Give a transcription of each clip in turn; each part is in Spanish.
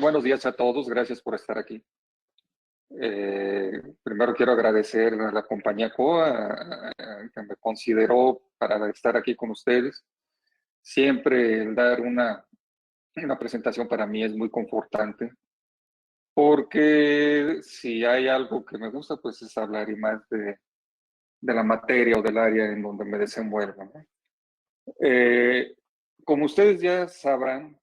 Buenos días a todos, gracias por estar aquí. Primero quiero agradecer a la compañía COA que me consideró para estar aquí con ustedes. Siempre el dar una presentación para mí es muy confortante, porque si hay algo que me gusta, pues es hablar y más de la materia o del área en donde me desenvuelvo, ¿no? Como ustedes ya sabrán,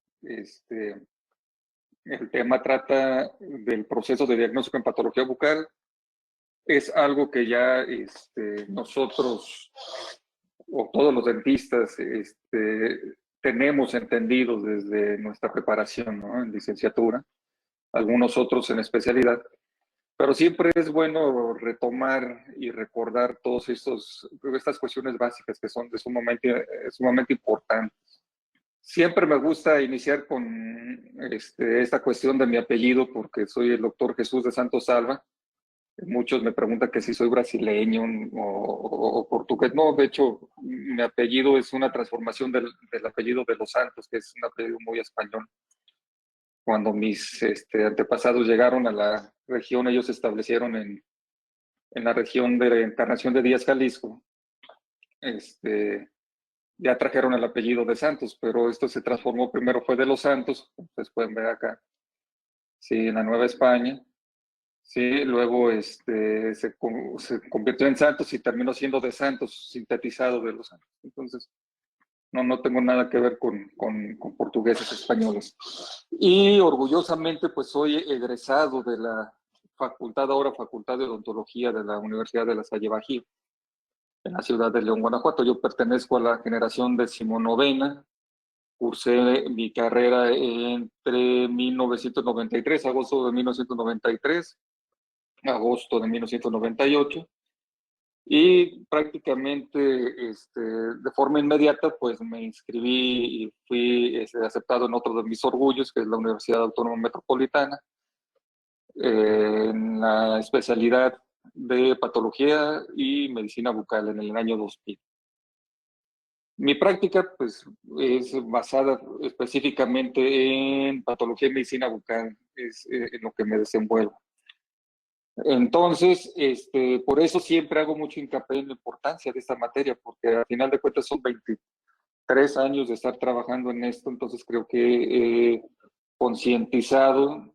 el tema trata del proceso de diagnóstico en patología bucal. Es algo que ya nosotros o todos los dentistas tenemos entendido desde nuestra preparación, ¿no? En licenciatura, algunos otros en especialidad, pero siempre es bueno retomar y recordar todas estas cuestiones básicas que son sumamente importantes. Siempre me gusta iniciar con esta cuestión de mi apellido, porque soy el doctor Jesús de Santos Salva. Muchos me preguntan que si soy brasileño o portugués. No, de hecho, mi apellido es una transformación del apellido de los Santos, que es un apellido muy español. Cuando mis antepasados llegaron a la región, ellos se establecieron en la región de la Encarnación de Díaz, Jalisco. Ya trajeron el apellido de Santos, pero esto se transformó, primero fue de los Santos, ustedes pueden ver acá, sí, en la Nueva España. Sí, luego se convirtió en Santos y terminó siendo de Santos, sintetizado de los Santos. Entonces, no tengo nada que ver con portugueses españoles. Y orgullosamente, pues soy egresado de la Facultad de Odontología de la Universidad de La Salle Bajío, en la ciudad de León, Guanajuato. Yo pertenezco a la generación 19ª. Cursé mi carrera entre 1993, agosto de 1993, agosto de 1998, y prácticamente de forma inmediata pues me inscribí y fui aceptado en otro de mis orgullos, que es la Universidad Autónoma Metropolitana, en la especialidad de patología y medicina bucal en el año 2000. Mi práctica pues es basada específicamente en patología y medicina bucal, es en lo que me desenvuelvo. Entonces, por eso siempre hago mucho hincapié en la importancia de esta materia, porque al final de cuentas son 23 años de estar trabajando en esto, entonces creo que he concientizado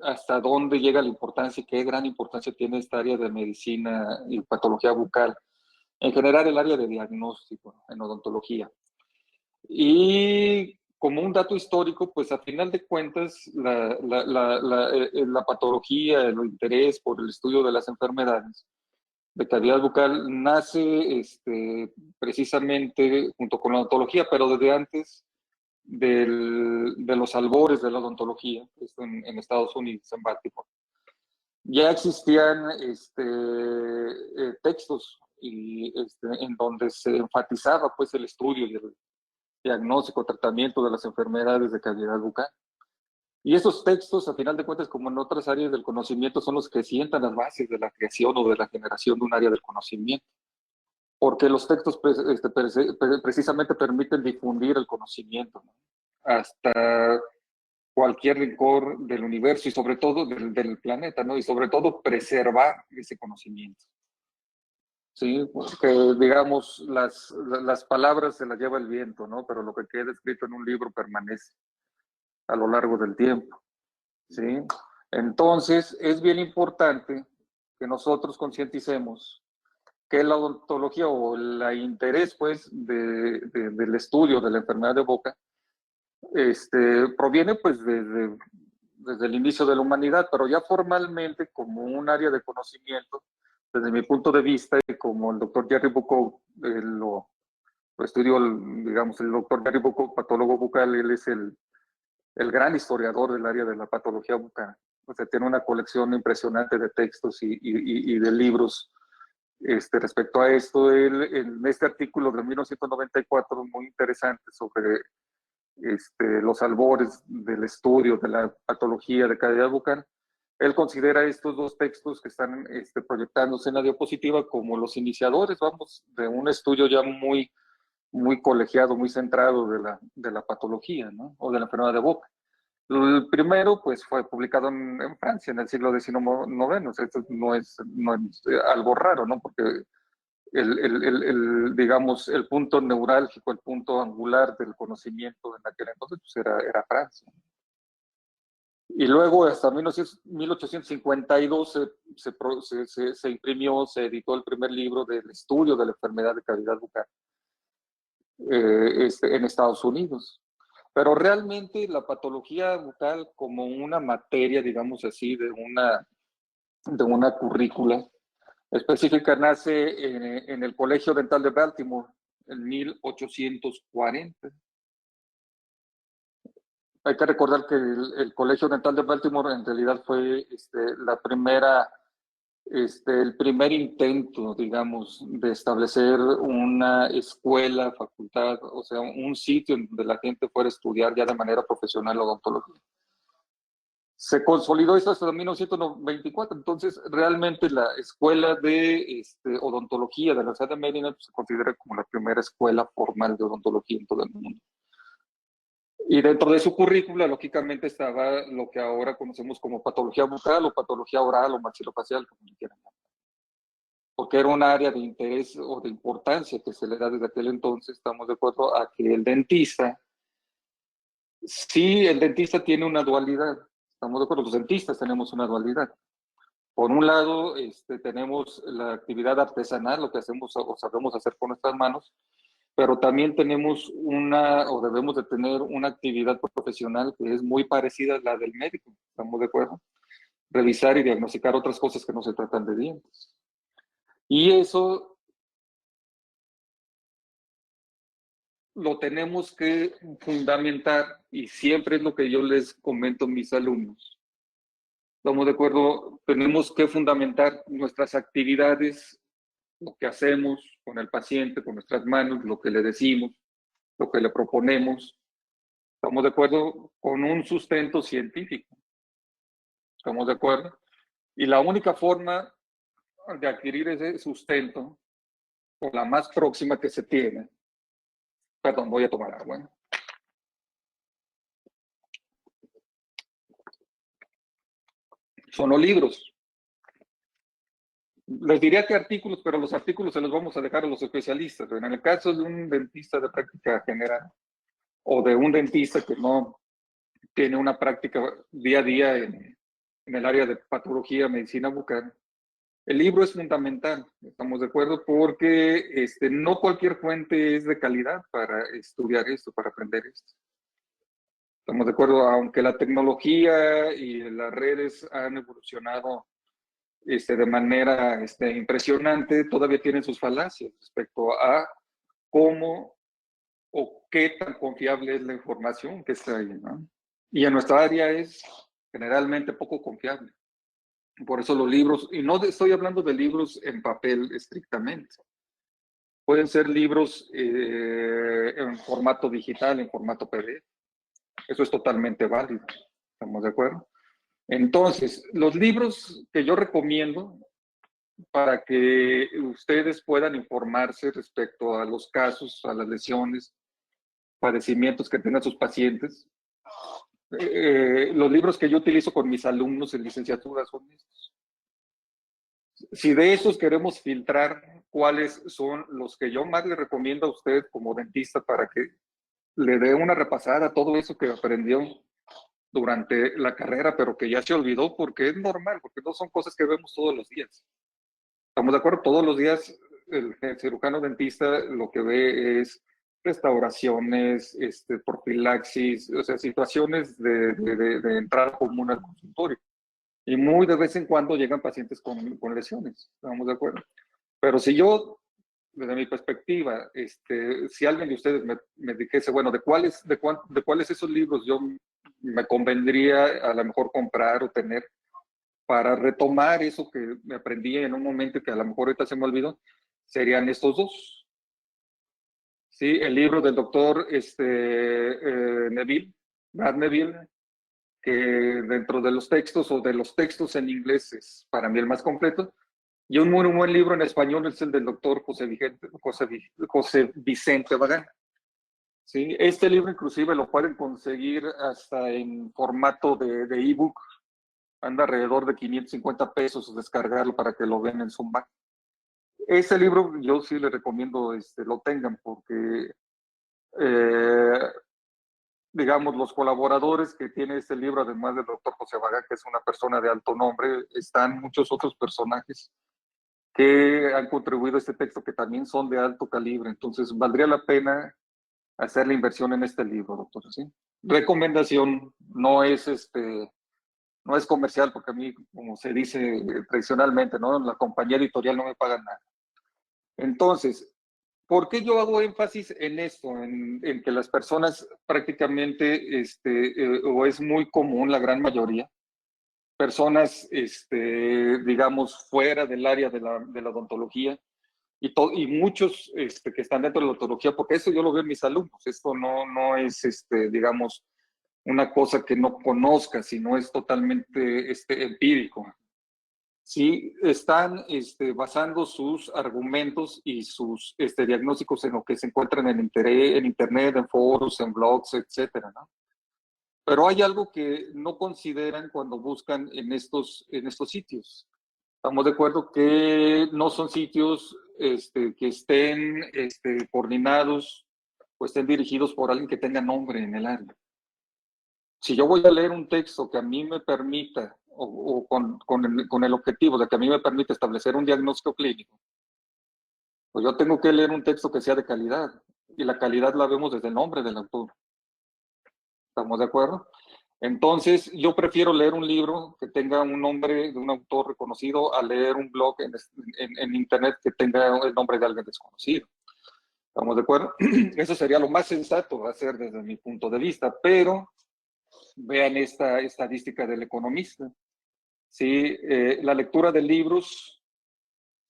hasta dónde llega la importancia y qué gran importancia tiene esta área de medicina y patología bucal. En general, el área de diagnóstico en odontología. Y como un dato histórico, pues a final de cuentas, la patología, el interés por el estudio de las enfermedades de cavidad bucal nace precisamente junto con la odontología, pero desde antes de los albores de la odontología, esto en Estados Unidos, en Baltimore. Ya existían textos en donde se enfatizaba pues el estudio y el diagnóstico, tratamiento de las enfermedades de cavidad bucal. Y esos textos, a final de cuentas, como en otras áreas del conocimiento, son los que sientan las bases de la creación o de la generación de un área del conocimiento. Porque los textos precisamente permiten difundir el conocimiento, ¿no? Hasta cualquier rincón del universo y sobre todo del planeta, ¿no? Y sobre todo preservar ese conocimiento. Sí, porque digamos, las palabras se las lleva el viento, ¿no? Pero lo que queda escrito en un libro permanece a lo largo del tiempo, ¿sí? Entonces, es bien importante que nosotros concienticemos que la odontología o el interés, pues, del estudio de la enfermedad de boca, proviene, pues, desde el inicio de la humanidad, pero ya formalmente como un área de conocimiento, desde mi punto de vista, y como el doctor Jerry Buckow lo estudió, digamos, el doctor Jerry Buckow, patólogo bucal, él es el gran historiador del área de la patología bucal. O sea, tiene una colección impresionante de textos y de libros respecto a esto. Él, en este artículo de 1994, muy interesante sobre los albores del estudio de la patología de cavidad bucal, él considera estos dos textos que están proyectándose en la diapositiva como los iniciadores, vamos, de un estudio ya muy colegiado, muy centrado de la patología, ¿no? O de la enfermedad de boca. El primero, pues, fue publicado en Francia en el siglo XIX. O sea, esto no es algo raro, ¿no? Porque digamos, el punto neurálgico, el punto angular del conocimiento en aquel entonces, pues era Francia. Y luego, hasta 1852, se imprimió, se editó el primer libro del estudio de la enfermedad de cavidad bucal en Estados Unidos. Pero realmente la patología bucal como una materia, digamos así, de una currícula específica, nace en el Colegio Dental de Baltimore en 1840. Hay que recordar que el Colegio Dental de Baltimore en realidad fue el primer intento, digamos, de establecer una escuela, facultad, o sea, un sitio donde la gente fuera a estudiar ya de manera profesional odontología. Se consolidó esto hasta 1924, entonces realmente la escuela de odontología de la ciudad de Maryland se considera como la primera escuela formal de odontología en todo el mundo. Y dentro de su currícula, lógicamente, estaba lo que ahora conocemos como patología bucal o patología oral o maxilofacial, como quieran llamar. Porque era un área de interés o de importancia que se le da desde aquel entonces. Estamos de acuerdo a que el dentista tiene una dualidad. Estamos de acuerdo, los dentistas tenemos una dualidad. Por un lado, tenemos la actividad artesanal, lo que hacemos o sabemos hacer con nuestras manos, pero también tenemos debemos de tener una actividad profesional que es muy parecida a la del médico. ¿Estamos de acuerdo? Revisar y diagnosticar otras cosas que no se tratan de dientes. Y eso lo tenemos que fundamentar, y siempre es lo que yo les comento a mis alumnos. ¿Estamos de acuerdo? Tenemos que fundamentar nuestras actividades, lo que hacemos con el paciente, con nuestras manos, lo que le decimos, lo que le proponemos. ¿Estamos de acuerdo? Con un sustento científico. ¿Estamos de acuerdo? Y la única forma de adquirir ese sustento, o la más próxima que se tiene, perdón, voy a tomar agua. Son los libros. Les diría que artículos, pero los artículos se los vamos a dejar a los especialistas. En el caso de un dentista de práctica general o de un dentista que no tiene una práctica día a día en el área de patología, medicina bucal, el libro es fundamental, estamos de acuerdo, porque no cualquier fuente es de calidad para estudiar esto, para aprender esto. Estamos de acuerdo, aunque la tecnología y las redes han evolucionado de manera impresionante, todavía tienen sus falacias respecto a cómo o qué tan confiable es la información que está ahí, ¿no? Y en nuestra área es generalmente poco confiable. Por eso los libros, y no estoy hablando de libros en papel estrictamente, pueden ser libros en formato digital, en formato PDF. Eso es totalmente válido. ¿Estamos de acuerdo? Entonces, los libros que yo recomiendo para que ustedes puedan informarse respecto a los casos, a las lesiones, padecimientos que tengan sus pacientes, los libros que yo utilizo con mis alumnos en licenciatura son estos. Si de esos queremos filtrar cuáles son los que yo más le recomiendo a usted como dentista para que le dé una repasada a todo eso que aprendió durante la carrera, pero que ya se olvidó porque es normal, porque no son cosas que vemos todos los días. ¿Estamos de acuerdo? Todos los días el cirujano dentista lo que ve es restauraciones, profilaxis, o sea, situaciones de entrada común al consultorio. Y muy de vez en cuando llegan pacientes con lesiones, ¿estamos de acuerdo? Pero si yo, desde mi perspectiva, si alguien de ustedes me dijese, bueno, ¿de cuáles esos libros yo me convendría a lo mejor comprar o tener para retomar eso que me aprendí en un momento que a lo mejor ahorita se me olvidó, serían estos dos? Sí, el libro del doctor Neville, Brad Neville, que dentro de los textos o de los textos en inglés es para mí el más completo. Y un muy buen libro en español es el del doctor José Vicente Bagán. ¿sí? Este libro inclusive lo pueden conseguir hasta en formato de ebook. Anda alrededor de 550 pesos descargarlo para que lo vean en su Mac. Ese libro yo sí les recomiendo lo tengan porque, eh, digamos, los colaboradores que tiene este libro, además del doctor José Vaga, que es una persona de alto nombre, están muchos otros personajes que han contribuido a este texto que también son de alto calibre. Entonces, valdría la pena hacer la inversión en este libro, doctor. ¿Sí? Recomendación, no es comercial, porque a mí, como se dice tradicionalmente, ¿no? La compañía editorial no me paga nada. Entonces, ¿por qué yo hago énfasis en esto? En que las personas prácticamente, o es muy común, la gran mayoría, personas, digamos, fuera del área de la odontología, y muchos que están dentro de la odontología, porque eso yo lo veo en mis alumnos, esto no es, digamos, una cosa que no conozca, sino es totalmente empírico. Sí, están basando sus argumentos y sus diagnósticos en lo que se encuentran en internet, en foros, en blogs, etcétera, ¿no? Pero hay algo que no consideran cuando buscan en estos sitios. Estamos de acuerdo que no son sitios que estén coordinados o estén dirigidos por alguien que tenga nombre en el área. Si yo voy a leer un texto que a mí me permita, o con el objetivo de que a mí me permita establecer un diagnóstico clínico, pues yo tengo que leer un texto que sea de calidad. Y la calidad la vemos desde el nombre del autor. ¿Estamos de acuerdo? Entonces, yo prefiero leer un libro que tenga un nombre de un autor reconocido a leer un blog en internet que tenga el nombre de alguien desconocido. ¿Estamos de acuerdo? Eso sería lo más sensato hacer desde mi punto de vista, pero vean esta estadística del economista. ¿Sí? La lectura de libros,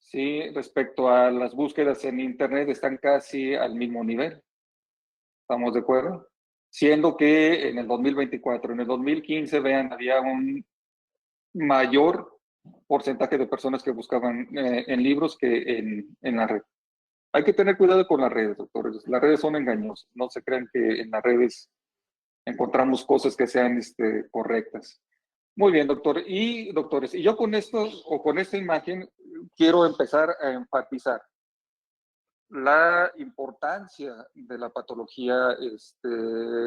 ¿sí? Respecto a las búsquedas en internet están casi al mismo nivel. ¿Estamos de acuerdo? Siendo que en el 2024, en el 2015, vean, había un mayor porcentaje de personas que buscaban en libros que en la red. Hay que tener cuidado con las redes, doctores. Las redes son engañosas. No se crean que en las redes encontramos cosas que sean correctas. Muy bien, doctor. Y doctores, y yo con esto o con esta imagen quiero empezar a enfatizar la importancia de la patología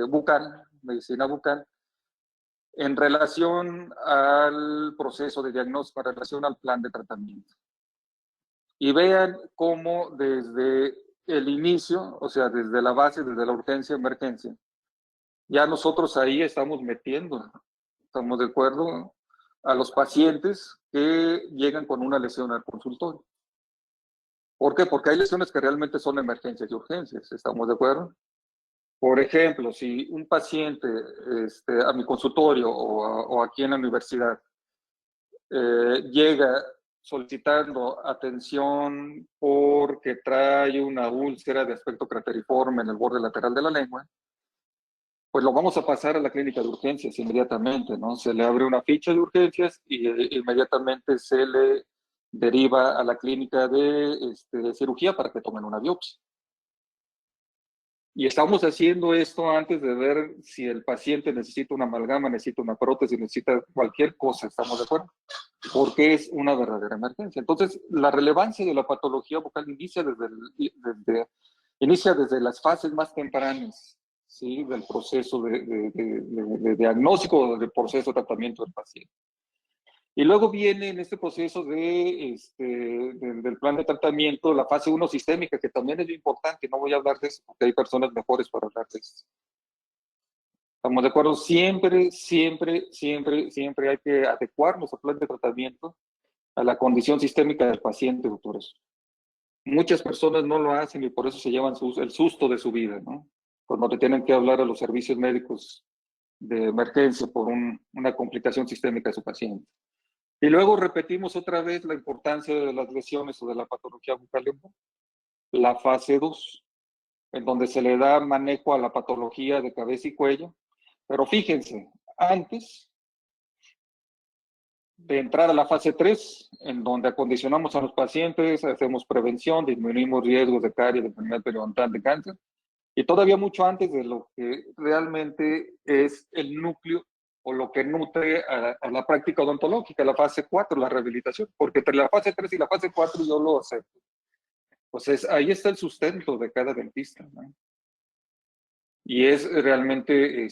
bucal, medicina bucal, en relación al proceso de diagnóstico, en relación al plan de tratamiento. Y vean cómo desde el inicio, o sea, desde la base, desde la urgencia, emergencia, ya nosotros ahí estamos metiendo, estamos de acuerdo, a los pacientes que llegan con una lesión al consultorio. ¿Por qué? Porque hay lesiones que realmente son emergencias y urgencias, ¿estamos de acuerdo? Por ejemplo, si un paciente a mi consultorio o aquí en la universidad llega solicitando atención porque trae una úlcera de aspecto crateriforme en el borde lateral de la lengua, pues lo vamos a pasar a la clínica de urgencias inmediatamente, ¿no? Se le abre una ficha de urgencias y inmediatamente se le deriva a la clínica de cirugía para que tomen una biopsia. Y estamos haciendo esto antes de ver si el paciente necesita una amalgama, necesita una prótesis, necesita cualquier cosa, ¿estamos de acuerdo? Porque es una verdadera emergencia. Entonces, la relevancia de la patología bucal inicia desde las fases más tempranas, ¿sí? Del proceso de diagnóstico o del proceso de tratamiento del paciente. Y luego viene en este proceso del plan de tratamiento la fase 1 sistémica, que también es importante. No voy a hablar de eso porque hay personas mejores para hablar de eso. ¿Estamos de acuerdo? Siempre, siempre, siempre, siempre hay que adecuar nuestro plan de tratamiento a la condición sistémica del paciente, doctores. Muchas personas no lo hacen y por eso se llevan el susto de su vida, ¿no? Cuando le tienen que hablar a los servicios médicos de emergencia por una complicación sistémica de su paciente. Y luego repetimos otra vez la importancia de las lesiones o de la patología bucal, la fase 2, en donde se le da manejo a la patología de cabeza y cuello. Pero fíjense, antes de entrar a la fase 3, en donde acondicionamos a los pacientes, hacemos prevención, disminuimos riesgos de caries, de enfermedad periodontal, de cáncer, y todavía mucho antes de lo que realmente es el núcleo o lo que nutre a la práctica odontológica, la fase 4, la rehabilitación, porque entre la fase 3 y la fase 4 yo lo acepto. Pues ahí está el sustento de cada dentista, ¿no? Y es realmente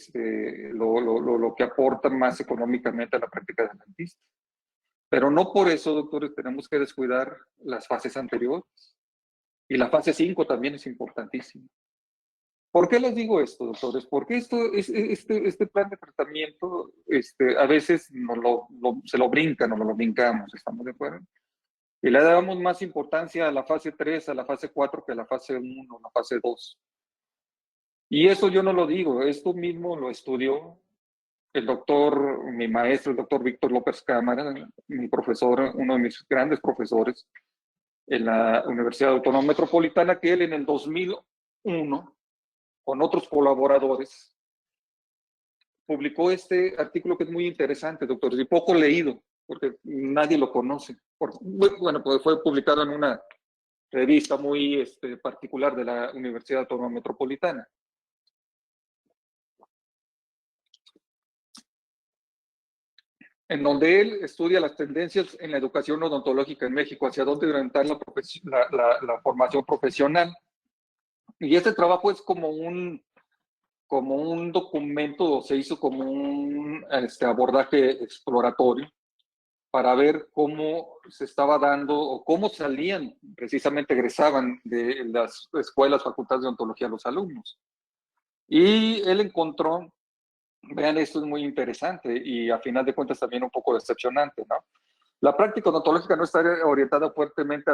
lo que aporta más económicamente a la práctica del dentista. Pero no por eso, doctores, tenemos que descuidar las fases anteriores. Y la fase 5 también es importantísima. ¿Por qué les digo esto, doctores? Porque este plan de tratamiento a veces se lo brincan o no lo brincamos, ¿estamos de acuerdo? Y le damos más importancia a la fase 3, a la fase 4 que a la fase 1, la fase 2. Y eso yo no lo digo, esto mismo lo estudió el doctor, mi maestro, el doctor Víctor López Cámara, mi profesor, uno de mis grandes profesores en la Universidad Autónoma Metropolitana, que él en el 2001, con otros colaboradores, publicó este artículo que es muy interesante, doctor, y poco leído, porque nadie lo conoce. Bueno, pues fue publicado en una revista muy particular de la Universidad Autónoma Metropolitana. En donde él estudia las tendencias en la educación odontológica en México, hacia dónde orientar la formación profesional. Y este trabajo es como un documento, se hizo como un abordaje exploratorio para ver cómo se estaba dando o cómo salían, precisamente egresaban de las escuelas, facultades de odontología los alumnos. Y él encontró, vean, esto es muy interesante y a final de cuentas también un poco decepcionante, ¿no? La práctica odontológica no está orientada fuertemente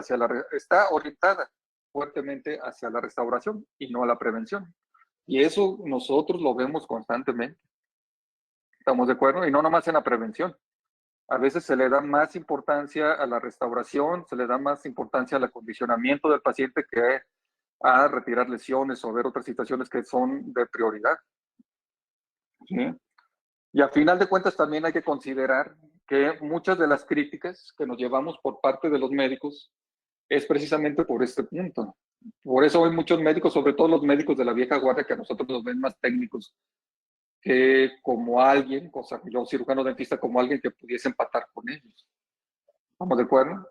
está orientada fuertemente hacia la restauración y no a la prevención. Y eso nosotros lo vemos constantemente. ¿Estamos de acuerdo? Y no nomás en la prevención. A veces se le da más importancia a la restauración, se le da más importancia al acondicionamiento del paciente que a retirar lesiones o ver otras situaciones que son de prioridad. ¿Sí? Y a final de cuentas también hay que considerar que muchas de las críticas que nos llevamos por parte de los médicos es precisamente por este punto. Por eso hay muchos médicos, sobre todo los médicos de la vieja guardia, que a nosotros nos ven más técnicos que como alguien, cosa que yo cirujano dentista, como alguien que pudiese empatar con ellos. ¿Estamos de acuerdo?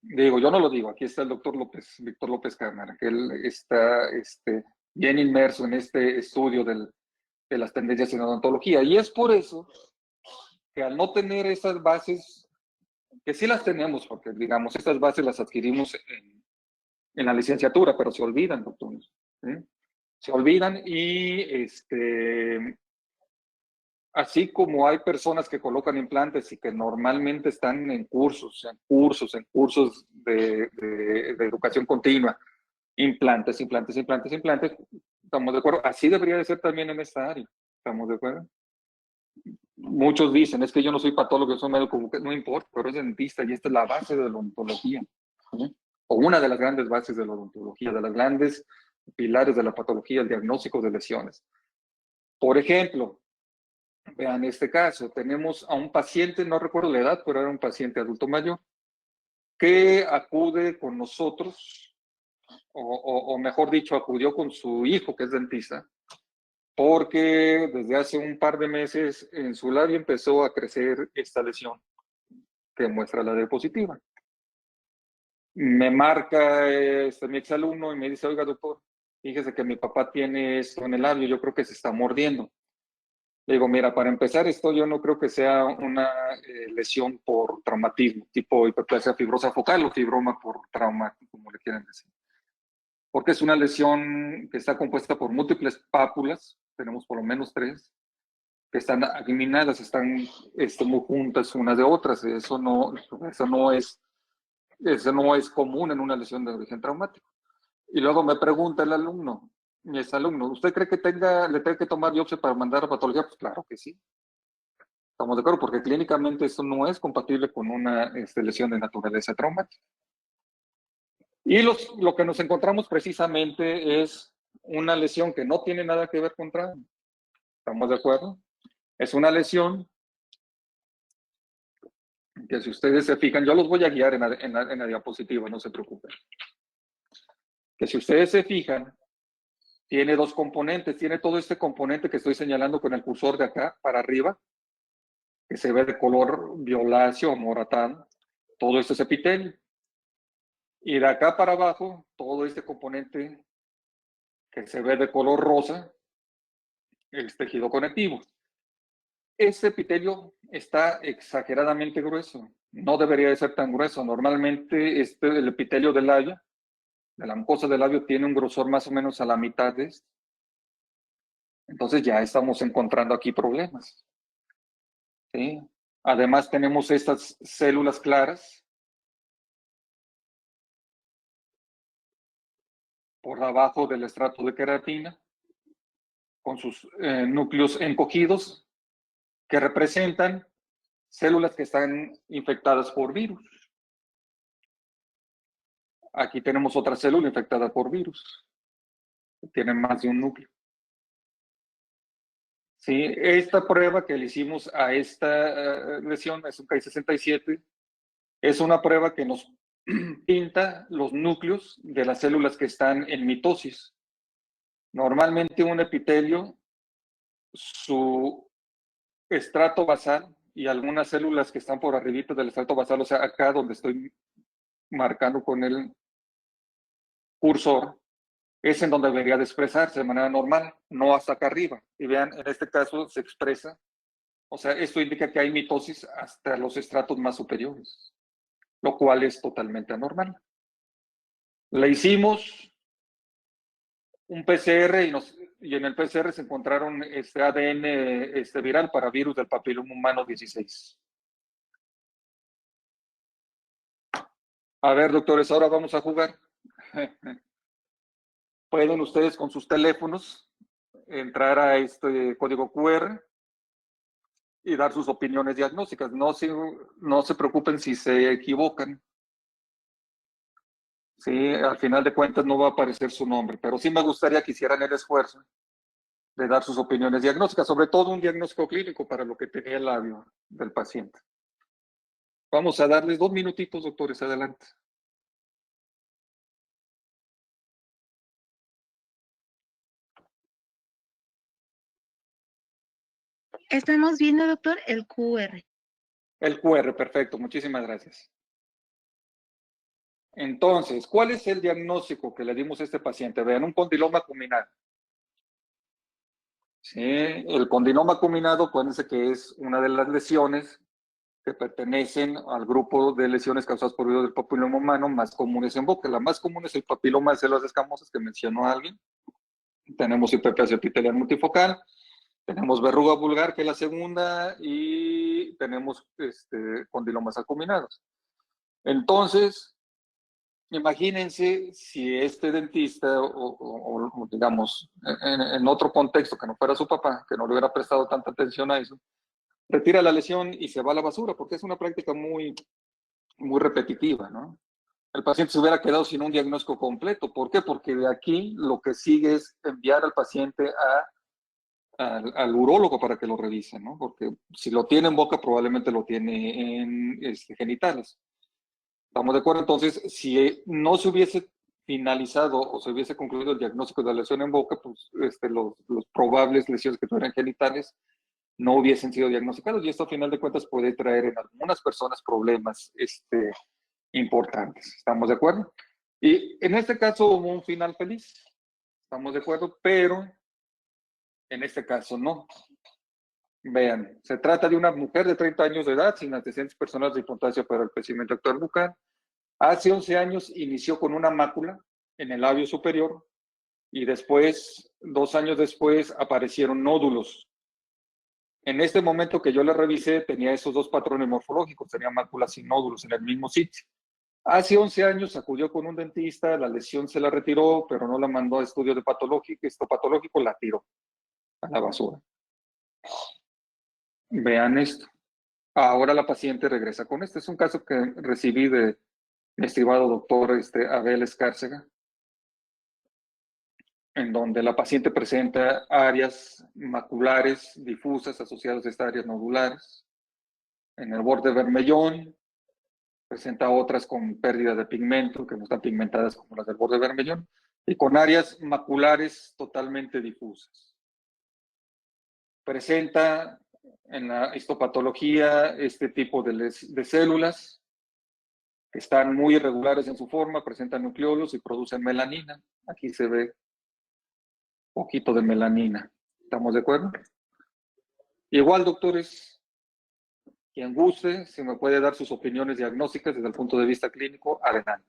Digo, yo no lo digo, aquí está el doctor Víctor López Cámara, que él está bien inmerso en este estudio de las tendencias en odontología. Y es por eso que al no tener esas bases, que sí las tenemos, porque digamos, estas bases las adquirimos en la licenciatura, pero se olvidan, doctores. ¿Sí? Se olvidan y así como hay personas que colocan implantes y que normalmente están en cursos de educación continua, implantes, estamos de acuerdo, así debería de ser también en esta área, estamos de acuerdo. Muchos dicen, es que yo no soy patólogo, yo soy médico, no importa, pero es dentista y esta es la base de la odontología, ¿sí? O una de las grandes bases de la odontología, de las grandes pilares de la patología, el diagnóstico de lesiones. Por ejemplo, vean este caso, tenemos a un paciente, no recuerdo la edad, pero era un paciente adulto mayor, que acude con nosotros, o mejor dicho, acudió con su hijo, que es dentista, porque desde hace un par de meses en su labio empezó a crecer esta lesión que muestra la diapositiva. Me marca mi exalumno y me dice, oiga, doctor, fíjese que mi papá tiene esto en el labio, yo creo que se está mordiendo. Le digo, mira, para empezar, esto yo no creo que sea una lesión por traumatismo, tipo hiperplasia fibrosa focal o fibroma por trauma, como le quieran decir. Porque es una lesión que está compuesta por múltiples pápulas, tenemos por lo menos 3, que están agminadas, están muy juntas unas de otras. Eso no es común en una lesión de origen traumático. Y luego me pregunta el alumno, mi exalumno, ¿usted cree que le tenga que tomar biopsia para mandar a patología? Pues claro que sí. Estamos de acuerdo, porque clínicamente esto no es compatible con una lesión de naturaleza traumática. Y lo que nos encontramos precisamente es una lesión que no tiene nada que ver con trauma. ¿Estamos de acuerdo? Es una lesión que si ustedes se fijan, yo los voy a guiar en la diapositiva, no se preocupen. que si ustedes se fijan, tiene dos componentes. Tiene todo este componente que estoy señalando con el cursor de acá para arriba, que se ve de color violáceo o moratado. Todo esto es epitelio. Y de acá para abajo, todo este componente que se ve de color rosa, el tejido conectivo. Este epitelio está exageradamente grueso. No debería de ser tan grueso. Normalmente el epitelio del labio, de la mucosa del labio, tiene un grosor más o menos a la mitad de este. Entonces ya estamos encontrando aquí problemas. ¿Sí? Además tenemos estas células claras por abajo del estrato de queratina, con sus núcleos encogidos, que representan células que están infectadas por virus. Aquí tenemos otra célula infectada por virus. Tienen más de un núcleo. Sí, esta prueba que le hicimos a esta lesión, es un Ki-67, es una prueba que nos pinta los núcleos de las células que están en mitosis. Normalmente un epitelio, su estrato basal y algunas células que están por arribita del estrato basal, o sea, acá donde estoy marcando con el cursor, es en donde debería de expresarse de manera normal, no hasta acá arriba. Y vean, en este caso se expresa, o sea, esto indica que hay mitosis hasta los estratos más superiores, lo cual es totalmente anormal. Le hicimos un PCR y en el PCR se encontraron este ADN viral para virus del papiloma humano 16. A ver, doctores, ahora vamos a jugar. Pueden ustedes con sus teléfonos entrar a este código QR y dar sus opiniones diagnósticas. No se preocupen si se equivocan. Sí, al final de cuentas no va a aparecer su nombre, pero sí me gustaría que hicieran el esfuerzo de dar sus opiniones diagnósticas, sobre todo un diagnóstico clínico para lo que tenía el labio del paciente. Vamos a darles 2 minutitos, doctores, adelante. Estamos viendo, doctor, el QR. El QR, perfecto, muchísimas gracias. Entonces, ¿cuál es el diagnóstico que le dimos a este paciente? Vean, un condiloma acuminado. Sí, el condiloma acuminado, acuérdense que es una de las lesiones que pertenecen al grupo de lesiones causadas por virus del papiloma humano más comunes en boca. La más común es el papiloma de células escamosas que mencionó alguien. Tenemos hiperplasia epitelial multifocal, tenemos verruga vulgar, que es la segunda, y tenemos condilomas acuminados. Entonces, imagínense si este dentista, o digamos, en otro contexto que no fuera su papá, que no le hubiera prestado tanta atención a eso, retira la lesión y se va a la basura, porque es una práctica muy, muy repetitiva, ¿no? El paciente se hubiera quedado sin un diagnóstico completo. ¿Por qué? Porque de aquí lo que sigue es enviar al paciente al urólogo para que lo revise, ¿no? Porque si lo tiene en boca, probablemente lo tiene en genitales. ¿Estamos de acuerdo? Entonces, si no se hubiese finalizado o se hubiese concluido el diagnóstico de la lesión en boca, pues los probables lesiones que tuvieran genitales no hubiesen sido diagnosticados, y esto a final de cuentas puede traer en algunas personas problemas importantes. ¿Estamos de acuerdo? Y en este caso hubo un final feliz. ¿Estamos de acuerdo? Pero en este caso no. Vean, se trata de una mujer de 30 años de edad sin antecedentes personales de importancia para el crecimiento actual bucal. Hace 11 años inició con una mácula en el labio superior y después, 2 años después, aparecieron nódulos. En este momento que yo le revisé, tenía esos dos patrones morfológicos, tenía máculas y nódulos en el mismo sitio. Hace 11 años acudió con un dentista, la lesión se la retiró, pero no la mandó a estudio de patológico, la tiró a la basura. Vean esto. Ahora la paciente regresa con esto. Es un caso que recibí de mi estimado doctor Abel Escárcega, en donde la paciente presenta áreas maculares difusas asociadas a estas áreas nodulares. En el borde vermellón, presenta otras con pérdida de pigmento, que no están pigmentadas como las del borde vermellón. y con áreas maculares totalmente difusas. Presenta en la histopatología este tipo de células que están muy irregulares en su forma, presentan nucleolos y producen melanina. Aquí se ve un poquito de melanina. ¿Estamos de acuerdo? Igual, doctores, quien guste, si me puede dar sus opiniones diagnósticas desde el punto de vista clínico, adelante.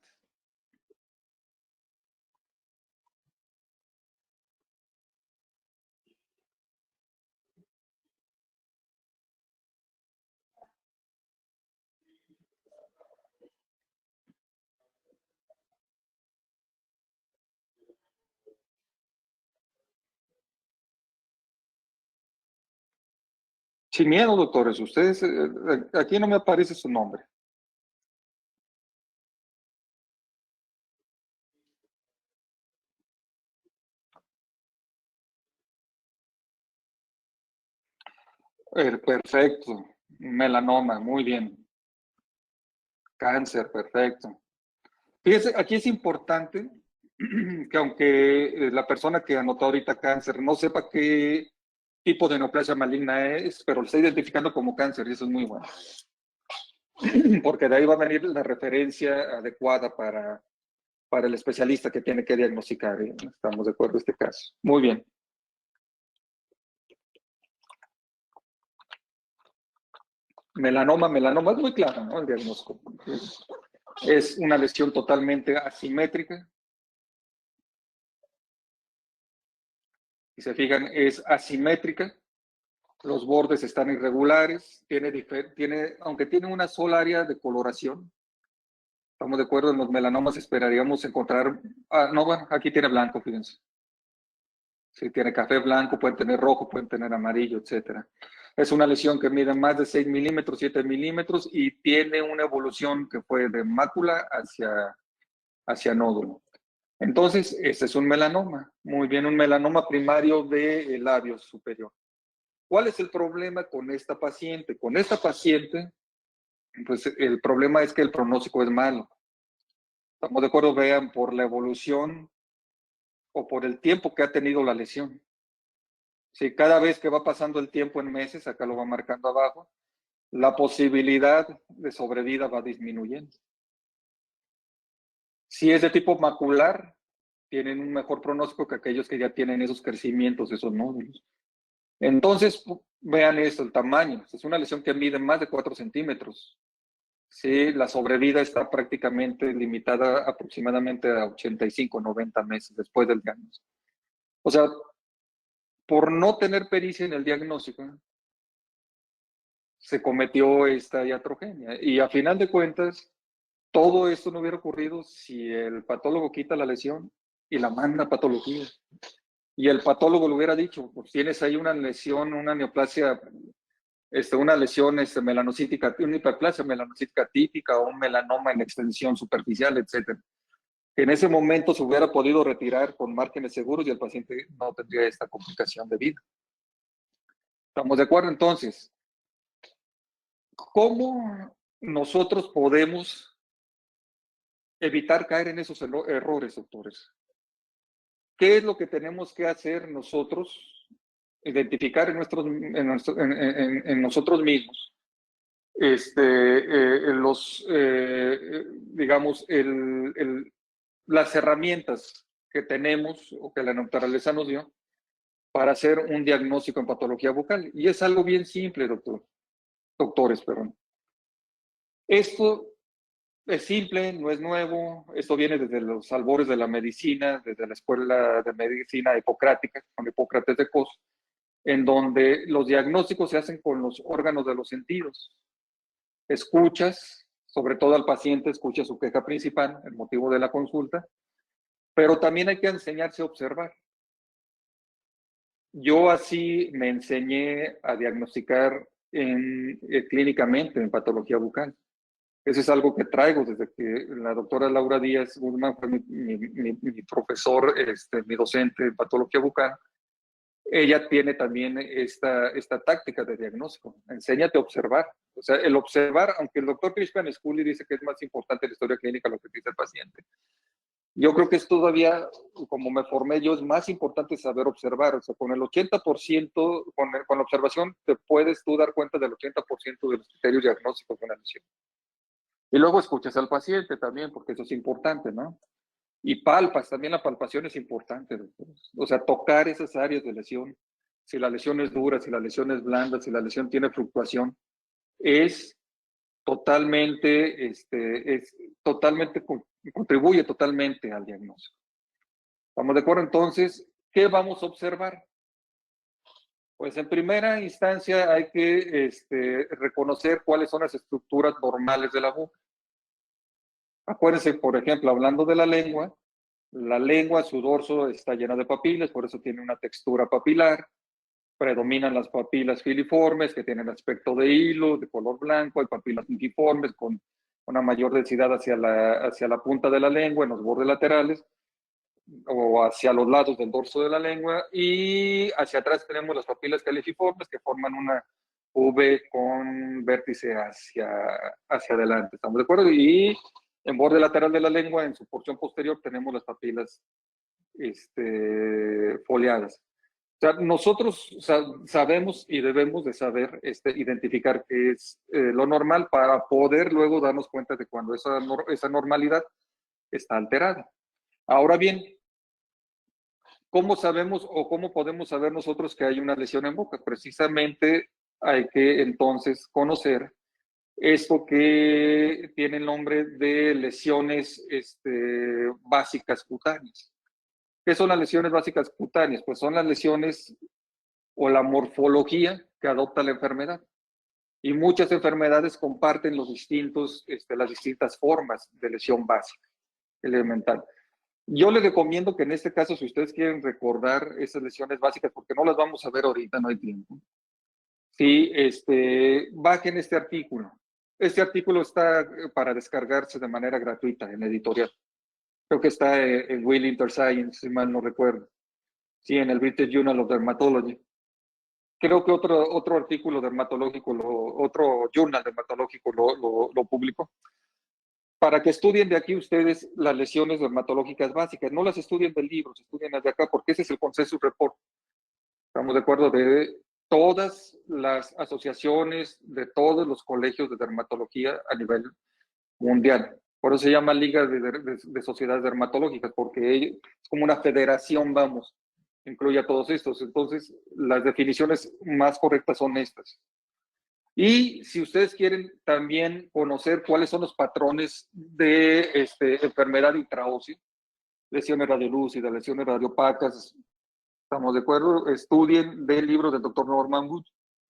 Sin miedo, doctores, ustedes, aquí no me aparece su nombre. Perfecto. Melanoma, muy bien. Cáncer, perfecto. Fíjese, aquí es importante que aunque la persona que anotó ahorita cáncer no sepa qué tipo de neoplasia maligna es, pero lo está identificando como cáncer y eso es muy bueno. Porque de ahí va a venir la referencia adecuada para el especialista que tiene que diagnosticar. ¿Eh? Estamos de acuerdo en este caso. Muy bien. Melanoma es muy claro, ¿no? El diagnóstico. Es una lesión totalmente asimétrica. Si se fijan, es asimétrica. Los bordes están irregulares. Aunque tiene una sola área de coloración. Estamos de acuerdo, en los melanomas esperaríamos encontrar... no, bueno, aquí tiene blanco, fíjense. Si tiene café blanco, pueden tener rojo, pueden tener amarillo, etcétera. Es una lesión que mide más de 6 milímetros, 7 milímetros y tiene una evolución que fue de mácula hacia nódulo. Entonces, este es un melanoma. Muy bien, un melanoma primario del labio superior. ¿Cuál es el problema con esta paciente? Con esta paciente, pues el problema es que el pronóstico es malo. Estamos de acuerdo, vean, por la evolución o por el tiempo que ha tenido la lesión. Si cada vez que va pasando el tiempo en meses, acá lo va marcando abajo, la posibilidad de sobrevida va disminuyendo. Si es de tipo macular, tienen un mejor pronóstico que aquellos que ya tienen esos crecimientos, esos nódulos. Entonces, vean esto, el tamaño. Es una lesión que mide más de 4 centímetros. Sí, la sobrevida está prácticamente limitada aproximadamente a 85, 90 meses después del diagnóstico. O sea, por no tener pericia en el diagnóstico, se cometió esta iatrogenia. Y a final de cuentas, todo esto no hubiera ocurrido si el patólogo quita la lesión y la manda a patología. Y el patólogo le hubiera dicho, pues tienes ahí una lesión, una neoplasia, una lesión melanocítica, una hiperplasia melanocítica típica o un melanoma en extensión superficial, etc. Que en ese momento se hubiera podido retirar con márgenes seguros y el paciente no tendría esta complicación de vida. ¿Estamos de acuerdo entonces? ¿Cómo nosotros podemos evitar caer en esos errores, doctores? ¿Qué es lo que tenemos que hacer nosotros? Identificar en nosotros mismos digamos, las herramientas que tenemos o que la naturaleza nos dio para hacer un diagnóstico en patología bucal. Y es algo bien simple, doctores, perdón. Esto es simple, no es nuevo, esto viene desde los albores de la medicina, desde la escuela de medicina hipocrática, con Hipócrates de Cos, en donde los diagnósticos se hacen con los órganos de los sentidos. Escuchas, sobre todo al paciente, escucha su queja principal, el motivo de la consulta, pero también hay que enseñarse a observar. Yo así me enseñé a diagnosticar clínicamente en patología bucal. Eso es algo que traigo desde que la doctora Laura Díaz Guzmán fue mi profesor, mi docente en patología bucal. Ella tiene también esta táctica de diagnóstico. Enséñate a observar. O sea, el observar, aunque el doctor Crispin Scully dice que es más importante la historia clínica lo que dice el paciente, Yo creo que es todavía, como me formé yo, es más importante saber observar. O sea, con el 80%, con la observación, te puedes tú dar cuenta del 80% de los criterios diagnósticos de una lesión. Y luego escuchas al paciente también, porque eso es importante, ¿no? Y palpas, también la palpación es importante, doctores. O sea, tocar esas áreas de lesión. Si la lesión es dura, si la lesión es blanda, si la lesión tiene fluctuación, es totalmente, contribuye totalmente al diagnóstico. ¿Estamos de acuerdo? Entonces, ¿qué vamos a observar? Pues en primera instancia hay que reconocer cuáles son las estructuras normales de la boca. Acuérdense, por ejemplo, hablando de la lengua, su dorso está llena de papilas, por eso tiene una textura papilar. Predominan las papilas filiformes, que tienen aspecto de hilo, de color blanco. Hay papilas multiformes con una mayor densidad hacia la punta de la lengua, en los bordes laterales, o hacia los lados del dorso de la lengua. Y hacia atrás tenemos las papilas califormes, que forman una V con vértice hacia adelante. ¿Estamos de acuerdo? Y en borde lateral de la lengua, en su porción posterior, tenemos las papilas foliadas. O sea, nosotros sabemos y debemos de saber identificar qué es lo normal para poder luego darnos cuenta de cuando esa normalidad está alterada. Ahora bien, ¿cómo sabemos o cómo podemos saber nosotros que hay una lesión en boca? Precisamente hay que entonces conocer esto que tiene el nombre de lesiones básicas cutáneas. ¿Qué son las lesiones básicas cutáneas? Pues son las lesiones o la morfología que adopta la enfermedad. Y muchas enfermedades comparten las distintas formas de lesión básica, elemental. Yo les recomiendo que en este caso, si ustedes quieren recordar esas lesiones básicas, porque no las vamos a ver ahorita, no hay tiempo, sí, bajen este artículo. Este artículo está para descargarse de manera gratuita en la editorial. Creo que está en Will Interscience, si mal no recuerdo. Sí, en el British Journal of Dermatology. Creo que otro artículo dermatológico, otro journal dermatológico lo publicó. Para que estudien de aquí ustedes las lesiones dermatológicas básicas. No las estudien del libro, se estudien las de acá, porque ese es el Consensus Report. Estamos de acuerdo de todas las asociaciones, de todos los colegios de dermatología a nivel mundial. Por eso se llama Liga de Sociedades Dermatológicas, porque es como una federación, vamos, incluye a todos estos. Entonces, las definiciones más correctas son estas. Y si ustedes quieren también conocer cuáles son los patrones de enfermedad intraósea, lesiones radiolúcidas, lesiones radiopacas, ¿estamos de acuerdo? Estudien del libro del doctor Norman Wood.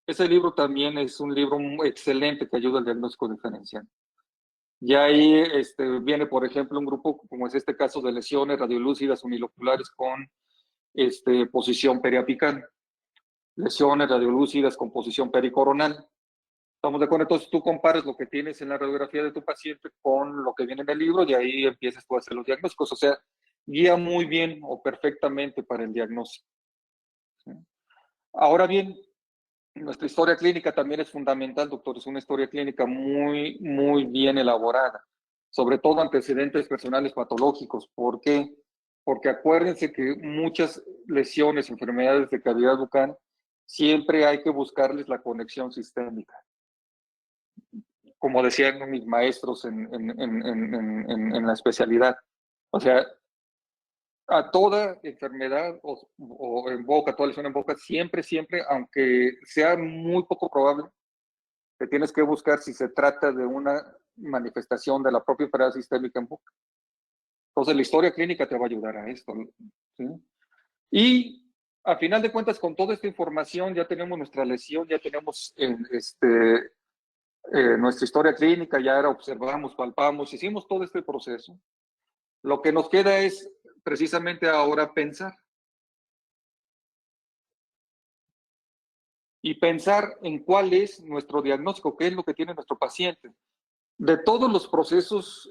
Ese libro también es un libro excelente que ayuda al diagnóstico diferencial. Y ahí viene, por ejemplo, un grupo, como es este caso, de lesiones radiolúcidas uniloculares con posición periapical, lesiones radiolúcidas con posición pericoronal. ¿Estamos de acuerdo? Entonces tú comparas lo que tienes en la radiografía de tu paciente con lo que viene en el libro y ahí empiezas tú a hacer los diagnósticos. O sea, guía muy bien o perfectamente para el diagnóstico. ¿Sí? Ahora bien, nuestra historia clínica también es fundamental, doctor. Es una historia clínica muy, muy bien elaborada, sobre todo antecedentes personales patológicos. ¿Por qué? Porque acuérdense que muchas lesiones, enfermedades de cavidad bucal, siempre hay que buscarles la conexión sistémica. Como decían mis maestros en la especialidad. O sea, a toda enfermedad o en boca, toda lesión en boca, siempre, aunque sea muy poco probable, te tienes que buscar si se trata de una manifestación de la propia enfermedad sistémica en boca. Entonces, la historia clínica te va a ayudar a esto. ¿Sí? Y a final de cuentas, con toda esta información, ya tenemos nuestra lesión, ya tenemos nuestra historia clínica, ya observamos, palpamos, hicimos todo este proceso. Lo que nos queda es precisamente ahora pensar. Y pensar en cuál es nuestro diagnóstico, qué es lo que tiene nuestro paciente. De todos los procesos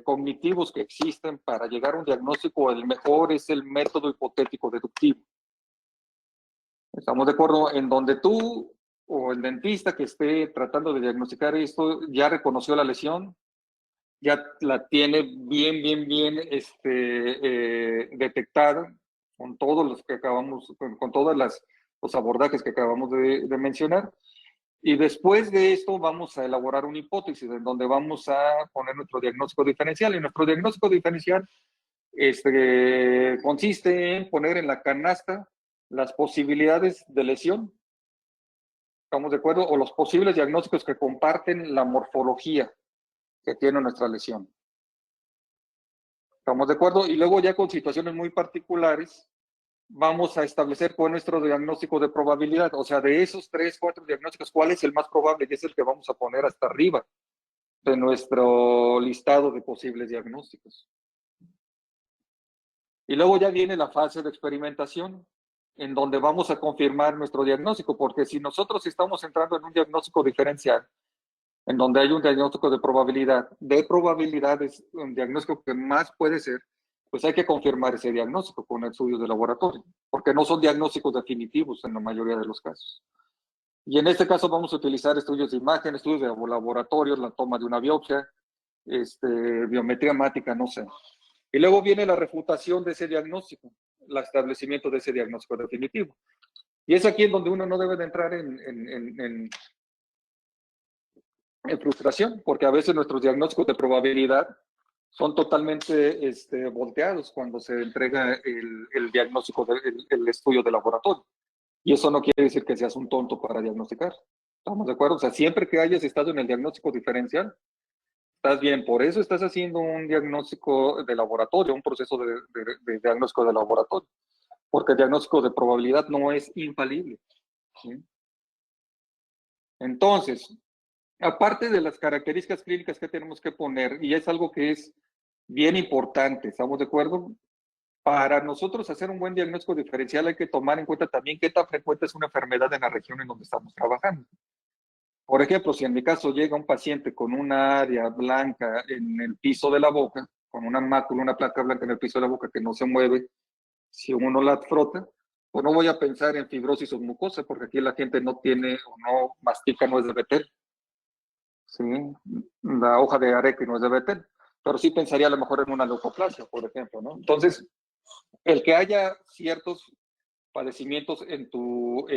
cognitivos que existen para llegar a un diagnóstico, el mejor es el método hipotético deductivo. ¿Estamos de acuerdo? En donde tú o el dentista que esté tratando de diagnosticar esto ya reconoció la lesión, ya la tiene bien detectada con todos los que acabamos, con todas los abordajes que acabamos de mencionar. Y después de esto vamos a elaborar una hipótesis en donde vamos a poner nuestro diagnóstico diferencial. Y nuestro diagnóstico diferencial consiste en poner en la canasta las posibilidades de lesión, ¿estamos de acuerdo? O los posibles diagnósticos que comparten la morfología que tiene nuestra lesión. ¿Estamos de acuerdo? Y luego ya con situaciones muy particulares, vamos a establecer con nuestro diagnóstico de probabilidad. O sea, de esos 3, 4 diagnósticos, ¿cuál es el más probable? Y es el que vamos a poner hasta arriba de nuestro listado de posibles diagnósticos. Y luego ya viene la fase de experimentación, en donde vamos a confirmar nuestro diagnóstico, porque si nosotros estamos entrando en un diagnóstico diferencial, en donde hay un diagnóstico de probabilidad es un diagnóstico que más puede ser, pues hay que confirmar ese diagnóstico con estudios de laboratorio, porque no son diagnósticos definitivos en la mayoría de los casos. Y en este caso vamos a utilizar estudios de imagen, estudios de laboratorio, la toma de una biopsia, biometría hemática, no sé. Y luego viene la refutación de ese diagnóstico, el establecimiento de ese diagnóstico definitivo. Y es aquí en donde uno no debe de entrar en frustración, porque a veces nuestros diagnósticos de probabilidad son totalmente volteados cuando se entrega el diagnóstico, el estudio de laboratorio. Y eso no quiere decir que seas un tonto para diagnosticar. ¿Estamos de acuerdo? O sea, siempre que hayas estado en el diagnóstico diferencial, estás bien. Por eso estás haciendo un diagnóstico de laboratorio, un proceso de diagnóstico de laboratorio. Porque el diagnóstico de probabilidad no es infalible. ¿Sí? Entonces, aparte de las características clínicas que tenemos que poner, y es algo que es bien importante, ¿estamos de acuerdo? Para nosotros hacer un buen diagnóstico diferencial hay que tomar en cuenta también qué tan frecuente es una enfermedad en la región en donde estamos trabajando. Por ejemplo, si en mi caso llega un paciente con una área blanca en el piso de la boca, con una mácula, una placa blanca en el piso de la boca que no se mueve, si uno la frota, pues no voy a pensar en fibrosis o mucosa, porque aquí la gente no tiene o no mastica, no es de Betel. ¿Sí? La hoja de areca no es de Betel, pero sí pensaría a lo mejor en una leucoplasia, por ejemplo, ¿no? Entonces, el que haya ciertos padecimientos en tu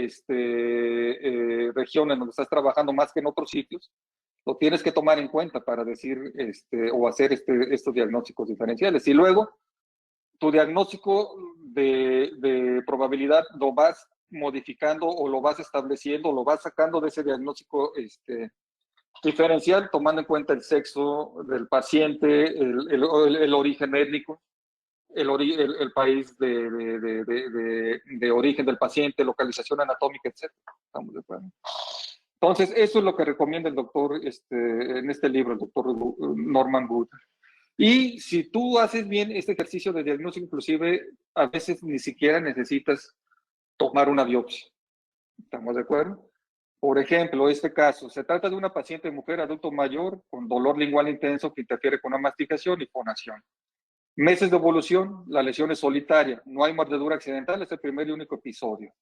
región en donde estás trabajando más que en otros sitios, lo tienes que tomar en cuenta para decir o hacer estos diagnósticos diferenciales. Y luego, tu diagnóstico de probabilidad lo vas modificando o lo vas estableciendo, lo vas sacando de ese diagnóstico diferencial, tomando en cuenta el sexo del paciente, el origen étnico, el país de origen del paciente, localización anatómica, etc. ¿Estamos de acuerdo? Entonces, eso es lo que recomienda el doctor en este libro, el doctor Norman Wood. Y si tú haces bien este ejercicio de diagnóstico, inclusive a veces ni siquiera necesitas tomar una biopsia. ¿Estamos de acuerdo? Por ejemplo, este caso, se trata de una paciente mujer adulto mayor con dolor lingual intenso que interfiere con la masticación y fonación. Meses de evolución, la lesión es solitaria, no hay mordedura accidental, es el primer y único episodio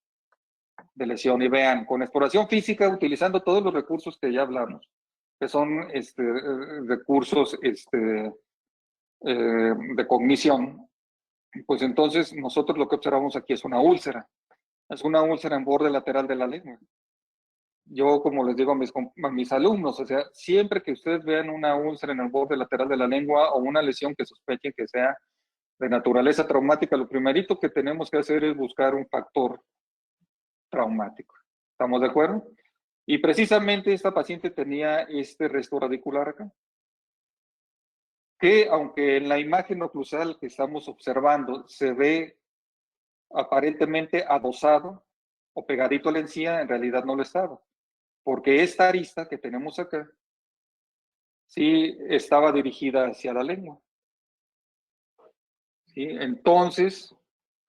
de lesión. Y vean, con exploración física, utilizando todos los recursos que ya hablamos, que son recursos de cognición, pues entonces nosotros lo que observamos aquí es una úlcera en borde lateral de la lengua. Yo, como les digo a mis alumnos, o sea, siempre que ustedes vean una úlcera en el borde lateral de la lengua o una lesión que sospechen que sea de naturaleza traumática, lo primerito que tenemos que hacer es buscar un factor traumático. ¿Estamos de acuerdo? Y precisamente esta paciente tenía este resto radicular acá, que aunque en la imagen oclusal que estamos observando se ve aparentemente adosado o pegadito a la encía, en realidad no lo estaba, porque esta arista que tenemos acá sí estaba dirigida hacia la lengua. ¿Sí? Entonces,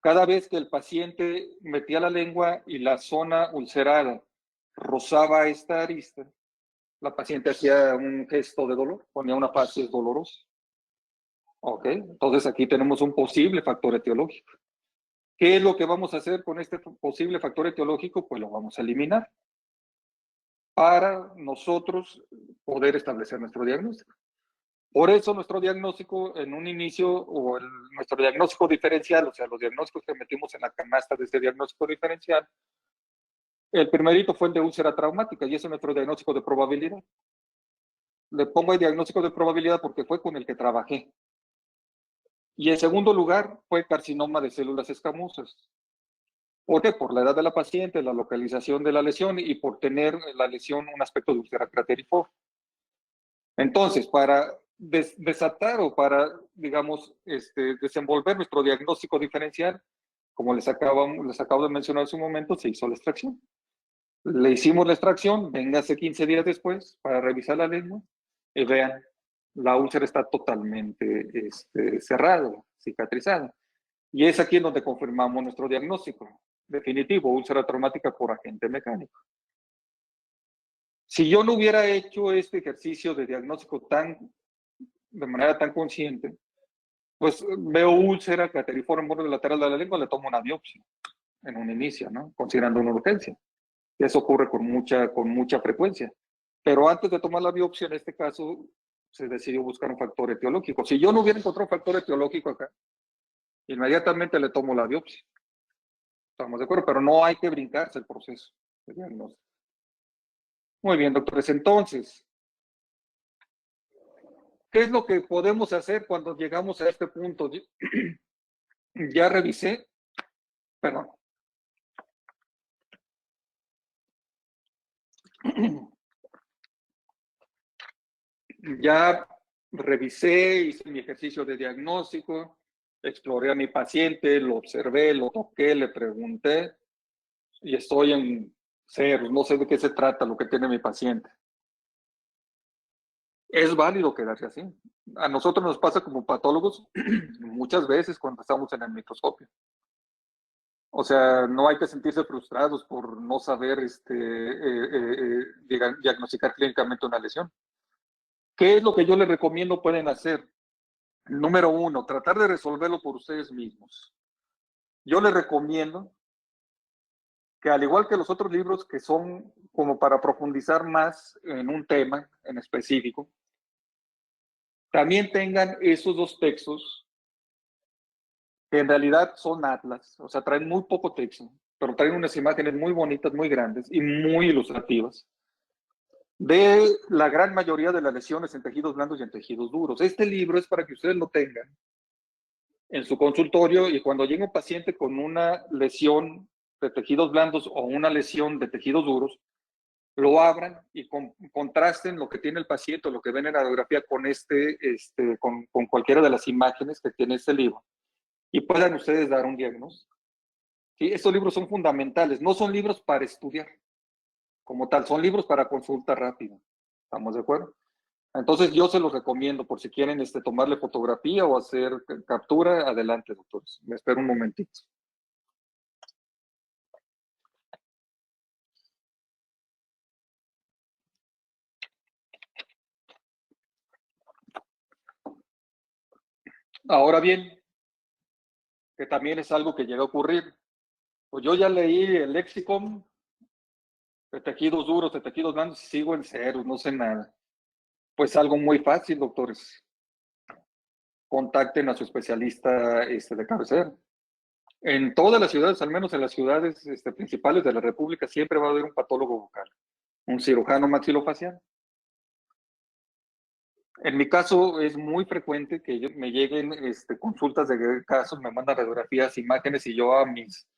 cada vez que el paciente metía la lengua y la zona ulcerada rozaba esta arista, la paciente hacía un gesto de dolor, ponía una facies dolorosa. Ok, entonces aquí tenemos un posible factor etiológico. ¿Qué es lo que vamos a hacer con este posible factor etiológico? Pues lo vamos a eliminar para nosotros poder establecer nuestro diagnóstico. Por eso nuestro diagnóstico en un inicio, nuestro diagnóstico diferencial, o sea, los diagnósticos que metimos en la canasta de este diagnóstico diferencial, el primerito fue el de úlcera traumática y ese es nuestro diagnóstico de probabilidad. Le pongo el diagnóstico de probabilidad porque fue con el que trabajé. Y en segundo lugar fue carcinoma de células escamosas. ¿Por qué? Por la edad de la paciente, la localización de la lesión y por tener la lesión un aspecto de úlcera crateriforme. Entonces, para desatar o para, digamos, desenvolver nuestro diagnóstico diferencial, como les acabo de mencionar hace un momento, se hizo la extracción. Le hicimos la extracción, véngase 15 días después para revisar la lengua y vean, la úlcera está totalmente cerrada, cicatrizada. Y es aquí en donde confirmamos nuestro diagnóstico definitivo, úlcera traumática por agente mecánico. Si yo no hubiera hecho este ejercicio de diagnóstico de manera tan consciente, pues veo úlcera cateriforme en borde lateral de la lengua, le tomo una biopsia en un inicio, ¿no? Considerando una urgencia. Eso ocurre con mucha frecuencia. Pero antes de tomar la biopsia, en este caso, se decidió buscar un factor etiológico. Si yo no hubiera encontrado un factor etiológico acá, inmediatamente le tomo la biopsia. Estamos de acuerdo, pero no hay que brincarse el proceso de diagnóstico. Muy bien, doctores. Entonces, ¿qué es lo que podemos hacer cuando llegamos a este punto? Ya revisé, perdón. Ya revisé, hice mi ejercicio de diagnóstico, exploré a mi paciente, lo observé, lo toqué, le pregunté y estoy en cero, no sé de qué se trata lo que tiene mi paciente. Es válido quedarse así. A nosotros nos pasa como patólogos muchas veces cuando estamos en el microscopio. O sea, no hay que sentirse frustrados por no saber diagnosticar clínicamente una lesión. ¿Qué es lo que yo les recomiendo pueden hacer? Número uno, tratar de resolverlo por ustedes mismos. Yo les recomiendo que al igual que los otros libros que son como para profundizar más en un tema en específico, también tengan esos dos textos que en realidad son atlas, o sea, traen muy poco texto, pero traen unas imágenes muy bonitas, muy grandes y muy ilustrativas de la gran mayoría de las lesiones en tejidos blandos y en tejidos duros. Este libro es para que ustedes lo tengan en su consultorio y cuando llegue un paciente con una lesión de tejidos blandos o una lesión de tejidos duros, lo abran y contrasten lo que tiene el paciente o lo que ven en la radiografía con, con cualquiera de las imágenes que tiene este libro y puedan ustedes dar un diagnóstico. ¿Sí? Estos libros son fundamentales, no son libros para estudiar como tal, son libros para consulta rápida. ¿Estamos de acuerdo? Entonces yo se los recomiendo por si quieren tomarle fotografía o hacer captura, adelante, doctores. Me espero un momentito. Ahora bien, que también es algo que llega a ocurrir. Pues yo ya leí el lexicon de tejidos duros, de tejidos blandos, y sigo en ceros, no sé nada. Pues algo muy fácil, doctores. Contacten a su especialista de cabecera. En todas las ciudades, al menos en las ciudades principales de la República, siempre va a haber un patólogo bucal, un cirujano maxilofacial. En mi caso es muy frecuente que me lleguen consultas de casos, me mandan radiografías, imágenes y yo a mis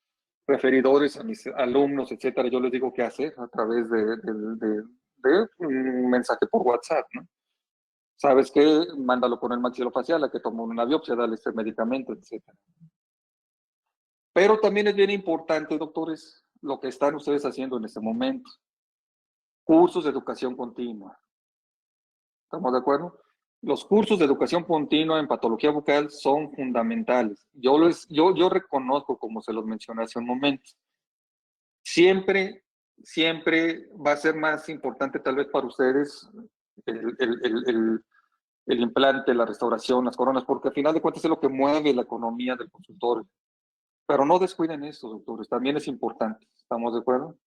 referidores, a mis alumnos, etcétera, yo les digo qué hacer a través de un mensaje por WhatsApp, ¿no? ¿Sabes qué? Mándalo con el maxilofacial, a que tome una biopsia, dale este medicamento, etcétera. Pero también es bien importante, doctores, lo que están ustedes haciendo en este momento. Cursos de educación continua. ¿Estamos de acuerdo? Los cursos de educación continua en patología bucal son fundamentales. Yo reconozco, como se los mencioné hace un momento, siempre va a ser más importante tal vez para ustedes el implante, la restauración, las coronas, porque al final de cuentas es lo que mueve la economía del consultorio. Pero no descuiden esto, doctores, también es importante. ¿Estamos de acuerdo?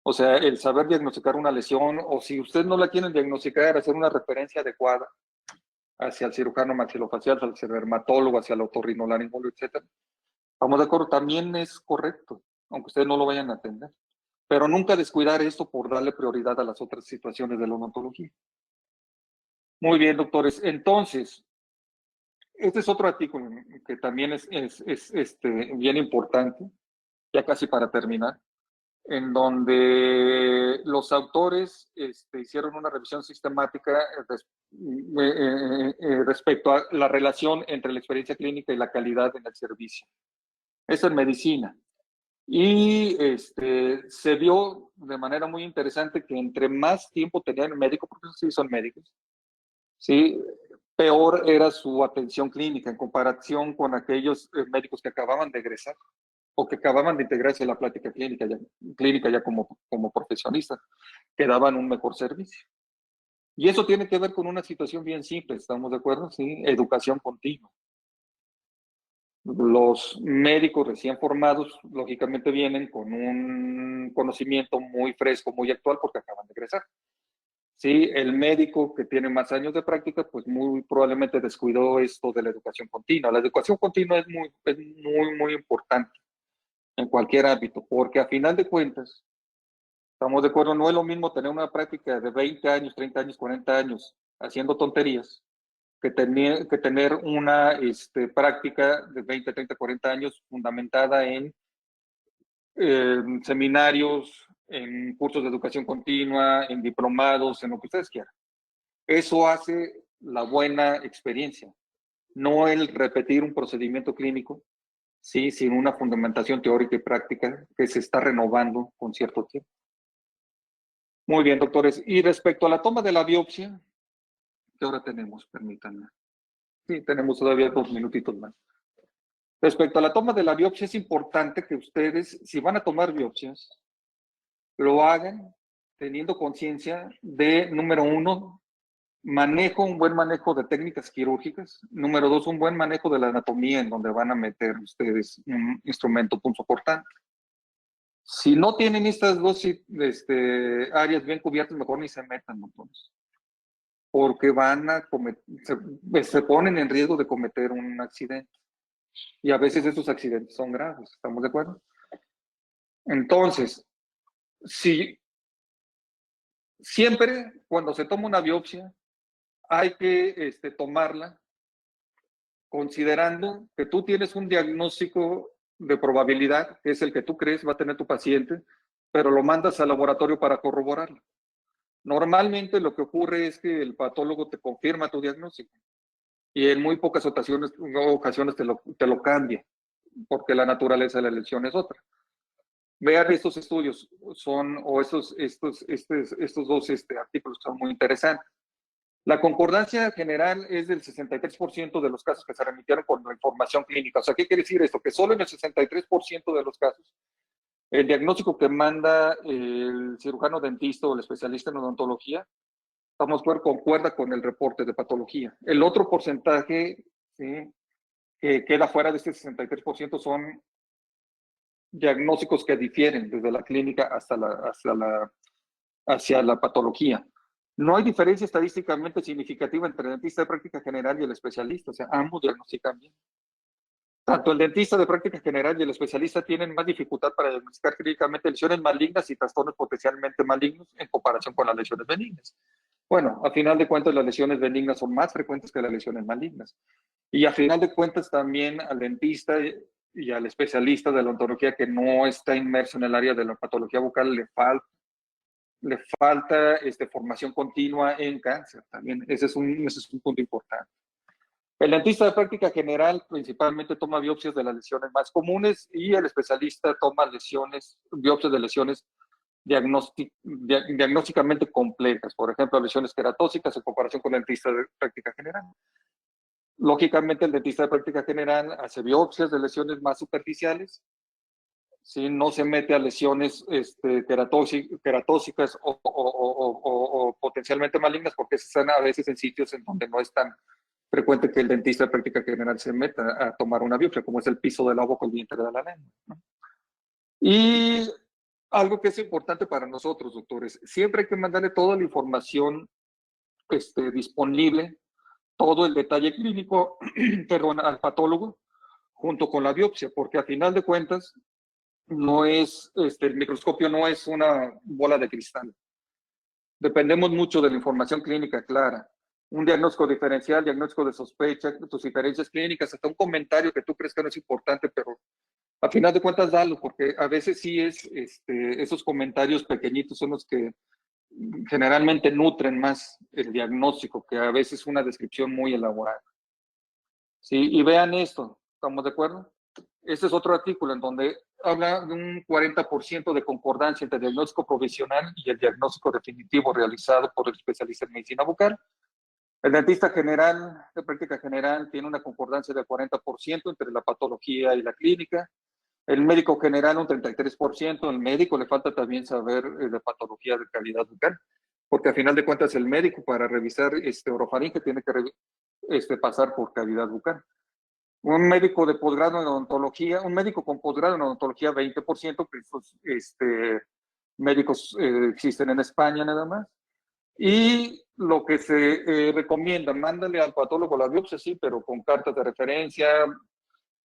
O sea, el saber diagnosticar una lesión, o si usted no la quieren diagnosticar, hacer una referencia adecuada hacia el cirujano maxilofacial, hacia el dermatólogo, hacia el otorrinolaringólogo, etcétera. Estamos de acuerdo, también es correcto, aunque ustedes no lo vayan a atender. Pero nunca descuidar esto por darle prioridad a las otras situaciones de la odontología. Muy bien, doctores. Entonces, este es otro artículo que también es bien importante, ya casi para terminar, en donde los autores hicieron una revisión sistemática respecto a la relación entre la experiencia clínica y la calidad en el servicio. Eso en medicina. Y se vio de manera muy interesante que entre más tiempo tenía el médico, porque sí son médicos, ¿sí? Peor era su atención clínica en comparación con aquellos médicos que acababan de egresar o que acababan de integrarse a la plática clínica ya como profesionistas, que daban un mejor servicio. Y eso tiene que ver con una situación bien simple, ¿estamos de acuerdo? Sí, educación continua. Los médicos recién formados, lógicamente, vienen con un conocimiento muy fresco, muy actual, porque acaban de egresar. Sí, el médico que tiene más años de práctica, pues muy probablemente descuidó esto de la educación continua. La educación continua es muy importante en cualquier ámbito, porque a final de cuentas, estamos de acuerdo, no es lo mismo tener una práctica de 20 años, 30 años, 40 años haciendo tonterías, que tener una práctica de 20, 30, 40 años fundamentada en seminarios, en cursos de educación continua, en diplomados, en lo que ustedes quieran. Eso hace la buena experiencia, no el repetir un procedimiento clínico, sí, sin una fundamentación teórica y práctica que se está renovando con cierto tiempo. Muy bien, doctores. Y respecto a la toma de la biopsia, ¿qué hora tenemos? Permítanme. Sí, tenemos todavía 2 minutitos más. Respecto a la toma de la biopsia, es importante que ustedes, si van a tomar biopsias, lo hagan teniendo conciencia de, número 1, un buen manejo de técnicas quirúrgicas. Número 2, un buen manejo de la anatomía en donde van a meter ustedes un instrumento punzocortante. Si no tienen estas dos áreas bien cubiertas, mejor ni se metan, doctores, porque van a se ponen en riesgo de cometer un accidente. Y a veces estos accidentes son graves, ¿estamos de acuerdo? Entonces, si siempre cuando se toma una biopsia, hay que tomarla considerando que tú tienes un diagnóstico de probabilidad, que es el que tú crees va a tener tu paciente, pero lo mandas al laboratorio para corroborarlo. Normalmente lo que ocurre es que el patólogo te confirma tu diagnóstico y en muy pocas ocasiones te lo cambia, porque la naturaleza de la lesión es otra. Vean estos estudios, estos dos artículos son muy interesantes. La concordancia general es del 63% de los casos que se remitieron con la información clínica. O sea, ¿qué quiere decir esto? Que solo en el 63% de los casos, el diagnóstico que manda el cirujano dentista o el especialista en odontología, concuerda con el reporte de patología. El otro porcentaje, ¿sí?, que queda fuera de este 63% son diagnósticos que difieren desde la clínica hacia la patología. No hay diferencia estadísticamente significativa entre el dentista de práctica general y el especialista, o sea, ambos diagnostican bien. Tanto el dentista de práctica general y el especialista tienen más dificultad para diagnosticar clínicamente lesiones malignas y trastornos potencialmente malignos en comparación con las lesiones benignas. Bueno, a final de cuentas las lesiones benignas son más frecuentes que las lesiones malignas. Y a final de cuentas también al dentista y al especialista de la odontología que no está inmerso en el área de la patología bucal le falta formación continua en cáncer también. Ese es un punto importante. El dentista de práctica general principalmente toma biopsias de las lesiones más comunes y el especialista toma biopsias de lesiones diagnósticamente complejas, por ejemplo, lesiones queratóxicas en comparación con el dentista de práctica general. Lógicamente, el dentista de práctica general hace biopsias de lesiones más superficiales, ¿sí? No se mete a lesiones queratóxicas o potencialmente malignas, porque están a veces en sitios en donde no es tan frecuente que el dentista de práctica general se meta a tomar una biopsia, como es el piso de la boca o el vientre de la lengua, ¿no? Y algo que es importante para nosotros, doctores, siempre hay que mandarle toda la información disponible todo el detalle clínico, perdón, al patólogo, junto con la biopsia, porque a final de cuentas, no es, el microscopio no es una bola de cristal. Dependemos mucho de la información clínica clara. Un diagnóstico diferencial, diagnóstico de sospecha, tus diferencias clínicas, hasta un comentario que tú crees que no es importante, pero a final de cuentas dalo, porque a veces sí es, esos comentarios pequeñitos son los que generalmente nutren más el diagnóstico que a veces una descripción muy elaborada. Sí, y vean esto, ¿estamos de acuerdo? Este es otro artículo en donde habla de un 40% de concordancia entre el diagnóstico provisional y el diagnóstico definitivo realizado por el especialista en medicina bucal. El dentista general, de práctica general, tiene una concordancia del 40% entre la patología y la clínica. El médico general un 33%, el médico le falta también saber de patología de cavidad bucal, porque a final de cuentas el médico para revisar orofaringe tiene que pasar por cavidad bucal. Un médico de posgrado en odontología, un médico con posgrado en odontología 20%, que esos médicos existen en España nada más. Y lo que se recomienda, mándale al patólogo la biopsia, sí, pero con cartas de referencia,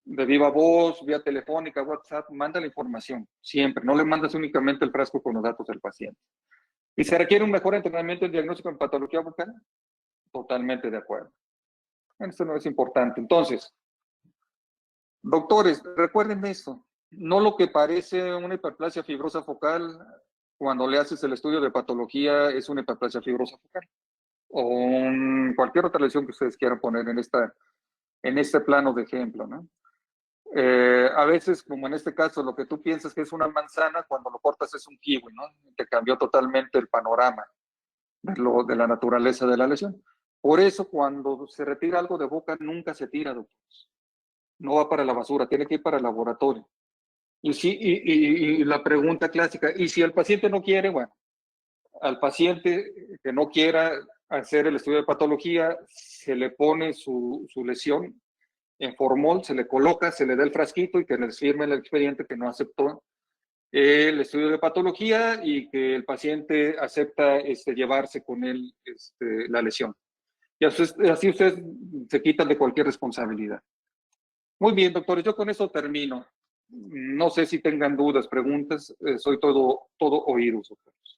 de viva voz, vía telefónica, WhatsApp, manda la información, siempre. No le mandas únicamente el frasco con los datos del paciente. ¿Y se requiere un mejor entrenamiento en diagnóstico en patología bucal? Totalmente de acuerdo. Esto no es importante. Entonces, doctores, recuerden esto. No lo que parece una hiperplasia fibrosa focal cuando le haces el estudio de patología es una hiperplasia fibrosa focal. O cualquier otra lesión que ustedes quieran poner en este plano de ejemplo, ¿no? A veces, como en este caso, lo que tú piensas que es una manzana, cuando lo cortas es un kiwi, ¿no? Te cambió totalmente el panorama de la naturaleza de la lesión. Por eso, cuando se retira algo de boca, nunca se tira, doctores. No va para la basura, tiene que ir para el laboratorio. Y, sí, y la pregunta clásica, ¿y si el paciente no quiere? Bueno, al paciente que no quiera hacer el estudio de patología, se le pone su lesión en formol, se le coloca, se le da el frasquito y que les firme el expediente que no aceptó el estudio de patología y que el paciente acepta llevarse con él la lesión. Y así ustedes se quitan de cualquier responsabilidad. Muy bien, doctores, yo con eso termino. No sé si tengan dudas, preguntas, soy todo oídos, doctores.